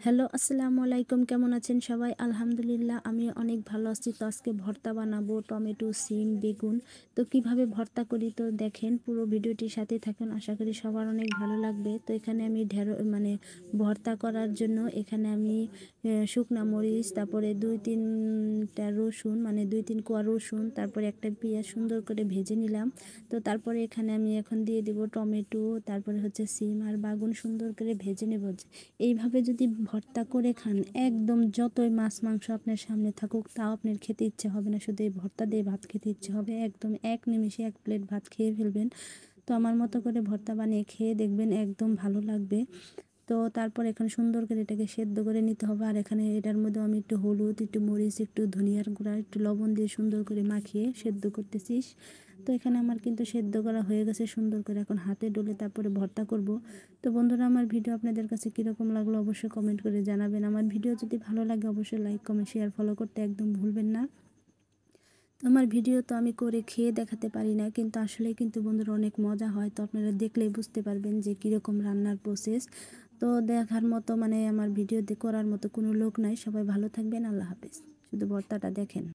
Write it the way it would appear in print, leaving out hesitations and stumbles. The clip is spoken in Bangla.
হ্যালো, আসসালামু আলাইকুম। কেমন আছেন সবাই? আলহামদুলিল্লাহ আমি অনেক ভালো আছি। তো আজকে ভর্তা বানাবো টমেটো, সিম, বেগুন। তো কিভাবে ভর্তা করি তো দেখেন, পুরো ভিডিওটির সাথে থাকুন। আশা করি সবার অনেক ভালো লাগবে। তো এখানে আমি ভর্তা করার জন্য এখানে আমি শুকনা মরিচ, তারপরে ২-৩টা রসুন, মানে ২-৩ কোয়া রসুন, তারপরে একটা পেঁয়াজ সুন্দর করে ভেজে নিলাম। তো তারপরে এখানে আমি এখন দিয়ে দিব টমেটো, তারপরে হচ্ছে সিম আর বেগুন সুন্দর করে ভেজে নেব। এইভাবে যদি ভর্তা করে খান, একদম যতই মাছ মাংস আপনার সামনে থাকুক তাও আপনার খেতে ইচ্ছে হবে না, শুধু এই ভর্তা দিয়ে ভাত খেতে ইচ্ছে হবে। একদম এক নিমিষে ১ প্লেট ভাত খেয়ে ফেলবেন। তো আমার মতো করে ভর্তা বানিয়ে খেয়ে দেখবেন, একদম ভালো লাগবে। তো তারপর এখানে সুন্দর করে এটাকে সেদ্ধ করে নিতে হবে। আর এখানে এটার মধ্যে আমি একটু হলুদ, একটু মরিচ, একটু ধনিয়ার গুঁড়া, একটু লবণ দিয়ে সুন্দর করে মাখিয়ে সেদ্ধ করতেছি। তো এখানে আমার কিন্তু সেদ্ধ করা হয়ে গেছে সুন্দর করে, এখন হাতে ডলে তারপরে ভর্তা করব। তো বন্ধুরা, আমার ভিডিও আপনাদের কাছে কীরকম লাগলো অবশ্যই কমেন্ট করে জানাবেন। আমার ভিডিও যদি ভালো লাগে অবশ্যই লাইক, কমেন্ট, শেয়ার, ফলো করতে একদম ভুলবেন না। তো আমার ভিডিও তো আমি করে খেয়ে দেখাতে পারি না, কিন্তু আসলে কিন্তু বন্ধুরা অনেক মজা হয়। তো আপনারা দেখলেই বুঝতে পারবেন যে কীরকম রান্নার প্রসেস। তো দেখার মতো, মানে আমার ভিডিও করার মতো কোনো লোক নাই। সবাই ভালো থাকবেন। আল্লাহ হাফেজ। শুধু ভর্তাটা দেখেন।